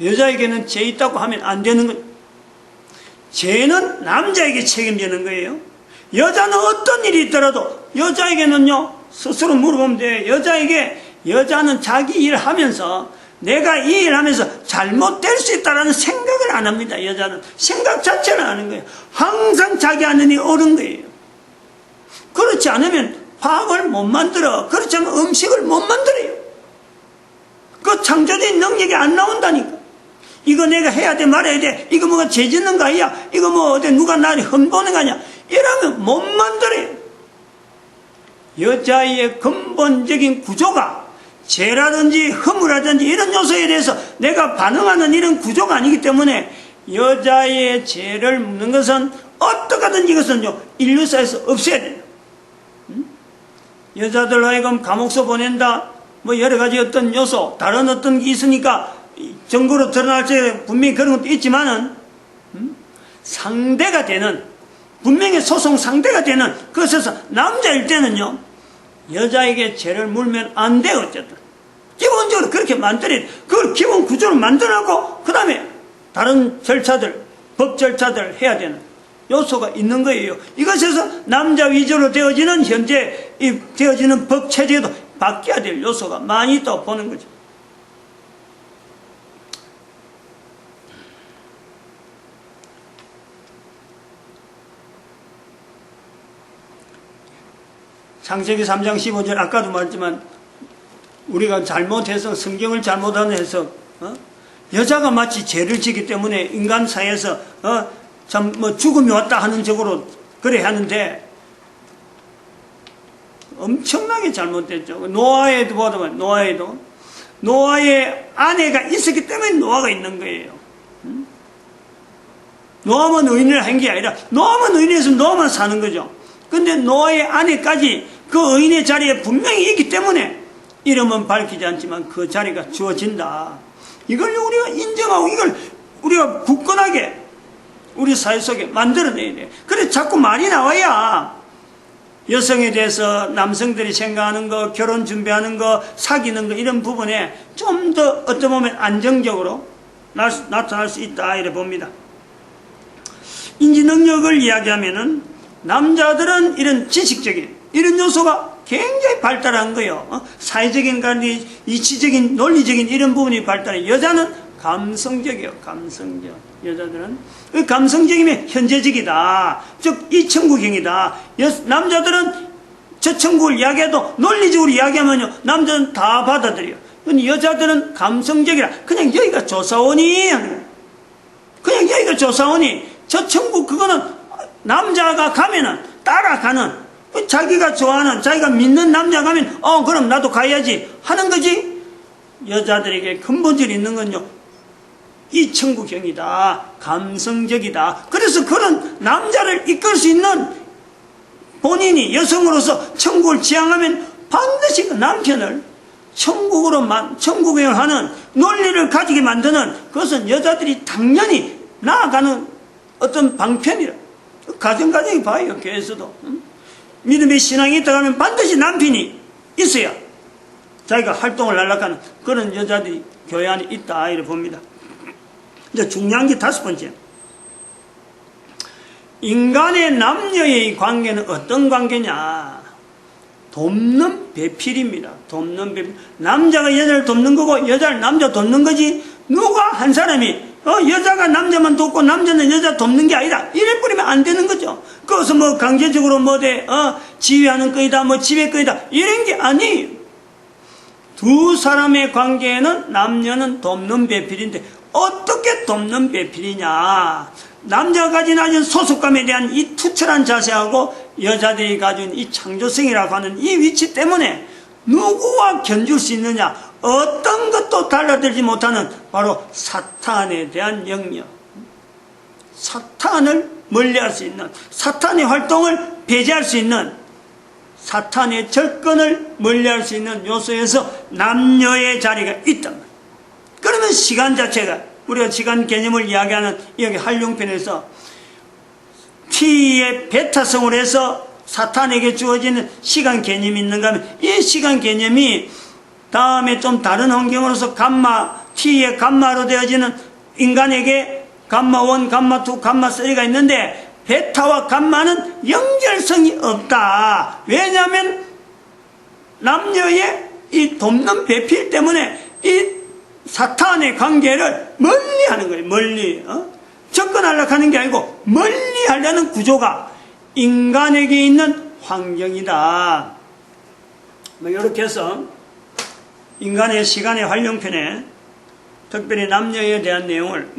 여자에게는 죄 있다고 하면 안 되는 거예요. 죄는 남자에게 책임지는 거예요. 여자는 어떤 일이 있더라도 여자에게는요 스스로 물어보면 돼요. 여자는 자기 일을 하면서 내가 이 일을 하면서 잘못될 수 있다는 생각을 안 합니다. 여자는 생각 자체를 안 하는 거예요. 항상 자기 하는 일이 옳은 거예요. 그렇지 않으면 밥을 못 만들어. 그렇지 않으면 음식을 못 만들어요. 그 창조적인 능력이 안 나온다니까. 이거 내가 해야 돼 말아야 돼. 이거 뭐가 죄 짓는 거 아니야. 이거 뭐 어디 누가 나를 흠보는 거 아니야. 이러면 못 만들어요. 여자의 근본적인 구조가 죄라든지 허물이라든지 이런 요소에 대해서 내가 반응하는 이런 구조가 아니기 때문에 여자의 죄를 묻는 것은 어떻게든지 이것은요 인류사에서 없애야 돼요. 여자들 하여금 감옥서 보낸다 뭐 여러 가지 어떤 요소 다른 어떤 게 있으니까 증거로 드러날 때 분명히 그런 것도 있지만은 상대가 되는 분명히 소송 상대가 되는 그것에서 남자일 때는요 여자에게 죄를 물면 안 돼. 어쨌든 기본적으로 그렇게 만들어야 돼. 그걸 기본 구조를 만들어놓고 그 다음에 다른 절차들 법 절차들 해야 되는 요소가 있는 거예요. 이것에서 남자 위주로 되어지는 현재 되어지는 법 체제도 바뀌어야 될 요소가 많이 있다고 보는 거죠. 창세기 3장 15절 아까도 말했지만 우리가 잘못해서 성경을 잘못하는 해서 여자가 마치 죄를 지기 때문에 인간 사이에서 참 뭐 죽음이 왔다 하는 적으로 그래 하는데 엄청나게 잘못됐죠. 노아에도 보면 노아의 아내가 있었기 때문에 노아가 있는 거예요. 노아만 의인을 한 게 아니라 노아만 의인이었으면 노아만 사는 거죠. 근데 노아의 아내까지 그 의인의 자리에 분명히 있기 때문에 이름은 밝히지 않지만 그 자리가 주어진다. 이걸 우리가 인정하고 이걸 우리가 굳건하게 우리 사회 속에 만들어내야 돼. 그래 자꾸 말이 나와야 여성에 대해서 남성들이 생각하는 거, 결혼 준비하는 거, 사귀는 거 이런 부분에 좀 더 어떻게 보면 안정적으로 나타날 수 있다 이래 봅니다. 인지 능력을 이야기하면은 남자들은 이런 지식적인 이런 요소가 굉장히 발달한 거예요. 사회적인 관리, 이치적인, 논리적인 이런 부분이 발달해. 여자는 감성적이에요. 감성적. 여자들은 그 감성적이면 현재적이다. 즉 이천국형이다. 남자들은 저 천국을 이야기해도 논리적으로 이야기하면요 남자는 다 받아들여요. 근데 여자들은 감성적이라 그냥 여기가 조사원이 하는 거예요. 그냥 여기가 조사원이 저 천국 그거는 남자가 가면은 따라가는 자기가 좋아하는 자기가 믿는 남자 가면 그럼 나도 가야지 하는 거지. 여자들에게 근본적으로 있는 건요 이 천국형이다. 감성적이다. 그래서 그런 남자를 이끌 수 있는 본인이 여성으로서 천국을 지향하면 반드시 그 남편을 천국을 하는 논리를 가지게 만드는 그것은 여자들이 당연히 나아가는 어떤 방편이라. 가정이 봐요. 교회에서도. 믿음의 신앙이 있다고 하면 반드시 남편이 있어야 자기가 활동을 하려고 그런 여자들이 교회 안에 있다 이렇게 봅니다. 이제 중요한 게 5번째. 인간의 남녀의 관계는 어떤 관계냐? 돕는 배필입니다. 돕는 배필. 남자가 여자를 돕는 거고 여자를 남자 돕는 거지. 누가 한 사람이 여자가 남자만 돕고 남자는 여자 돕는 게 아니라 이래 버리면 안 되는 거죠. 그것은 뭐 강제적으로 지휘하는 거이다 지배 거이다 이런 게 아니에요. 두 사람의 관계에는 남녀는 돕는 배필인데 어떻게 돕는 배필이냐? 남자가 가진 소속감에 대한 이 투철한 자세하고 여자들이 가진 이 창조성이라고 하는 이 위치 때문에 누구와 견줄 수 있느냐? 어떤 것도 달라들지 못하는 바로 사탄에 대한 영역. 사탄을 멀리할 수 있는, 사탄의 활동을 배제할 수 있는, 사탄의 접근을 멀리할 수 있는 요소에서 남녀의 자리가 있단 말이에요. 그러면 시간 자체가 우리가 시간 개념을 이야기하는 여기 활용편에서 T의 베타성으로 해서 사탄에게 주어지는 시간 개념이 있는가 하면 이 시간 개념이 다음에 좀 다른 환경으로서 T의 감마로 되어지는 인간에게 감마 1, 감마 2, 감마 3가 있는데 베타와 감마는 연결성이 없다. 왜냐하면 남녀의 이 돕는 배필 때문에 이 사탄의 관계를 멀리 하는 거예요. 멀리. 접근하려고 하는 게 아니고 멀리 하려는 구조가 인간에게 있는 환경이다. 이렇게 해서 인간의 시간의 활용편에 특별히 남녀에 대한 내용을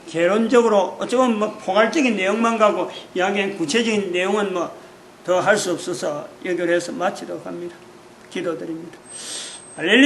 개론적으로 어쩌면 포괄적인 내용만 가고 이야기한 구체적인 내용은 더 할 수 없어서 연결해서 마치도록 합니다. 기도드립니다. 할렐루야.